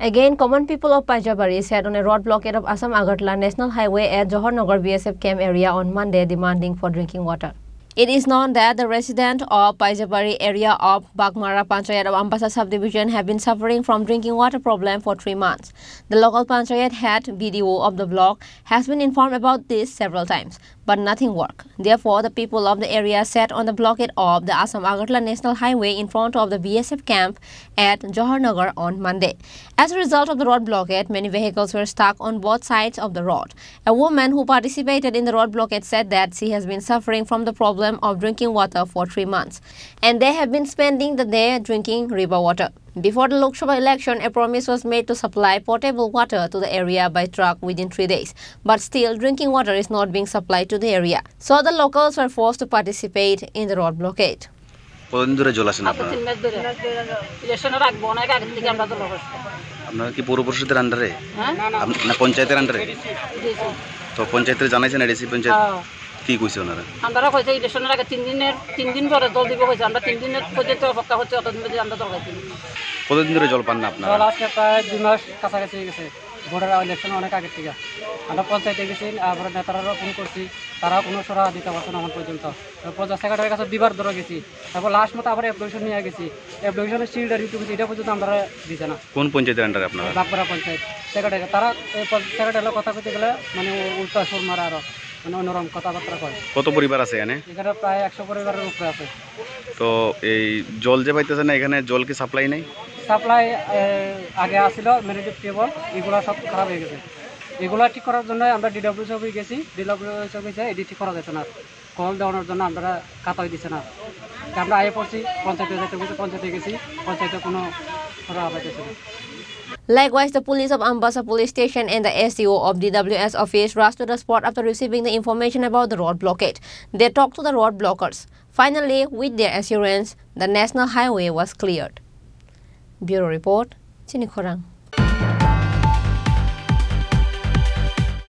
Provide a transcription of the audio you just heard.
Again, common people of Pajabari sat on a road blockade of Assam Agartala National Highway at Johornagar BSF camp area on Monday demanding for drinking water. It is known that the residents of Pajabari area of Bagmara Panchayat of Ambassa subdivision have been suffering from drinking water problem for 3 months. The local Panchayat head BDO of the block has been informed about this several times, but nothing worked. Therefore, the people of the area sat on the blockade of the Assam Agartala National Highway in front of the BSF camp at Johornagar on Monday. As a result of the road blockade, many vehicles were stuck on both sides of the road. A woman who participated in the road blockade said that she has been suffering from the problem of drinking water for 3 months, and they have been spending the day drinking river water. Before the Lok Sabha election, a promise was made to supply potable water to the area by truck within 3 days, but still drinking water is not being supplied to the area. So the locals were forced to participate in the road blockade. আপনারা কি পৌর পরিষদের আন্ডারে না পঞ্চায়েতের আন্ডারে? তো পঞ্চায়েতের জানাইছেন এডিসি পঞ্চায়েত কি কইছে ওনারা? আমরা কইছে ইলেকশনের আগে 3 দিন পরে জল দিব কইছে। আমরা 3 দিনের পর্যন্ত অপেক্ষা করছি, অতদিন পর্যন্ত আমরা জল পাইছি। কতদিন ধরে জল পান না আপনারা? জল আজকে প্রায় 2 মাস কাছাকাছি গেছে। ভোটের ইলেকশন অনেক আগে থেকে আমরা পঞ্চায়েতে গেছি, তারপরে নেতারাও ফোন করছি, তারা কোনো সরা দিতে পারছে না এখন পর্যন্ত। প্রজা সেক্রেটারির কাছে দিবার ধরে গেছি, তারপর লাস্ট মতো আবার অ্যাপ্লিকেশন নিয়ে গেছি। অ্যাপ্লিকেশনের সিলটা রিটুক এটা পর্যন্ত আমরা দিছে না। কোন পঞ্চায়েতের আন্ডারে আপনারা? বাগপাড়া পঞ্চায়েত সেক্রেটারি। তারা সেক্রেটারির কথা কইতে গেলে মানে উল্টা সুর মারা আরো মানে অন্যরকম কথাবার্তা কয়। কত পরিবার আছে এখানে? এখানে প্রায় 100 পরিবারের উপরে আছে। তো এই জল যে পাইতেছে না, এখানে জল কি সাপ্লাই নাই? সাপ্লাই আগে আসছিল ম্যানেজিভ টেবল, এগুলো সব খারাপ হয়ে গেছে। এগুলো ঠিক করার জন্য আমরা ডিডব্লিউসি অফিসে গেছি। ডিডব্লিউসি অফিসে এটি ঠিক করা যেত না, কল দেওয়ানোর জন্য আমরা খাতা দিচ্ছে না। আমরা আয়ে পড়ছি, পঞ্চায়েতে যেতে গেছি, পঞ্চায়েতে গেছি, পঞ্চায়েতে কোনো সরা পাইতেছে না। Likewise, the police of Ambassa police station and the SEO of DWS office rushed to the spot after receiving the information about the road blockade. They talked to the road blockers. Finally, with their assurance, the national highway was cleared. Bureau Report, Chinikhorang.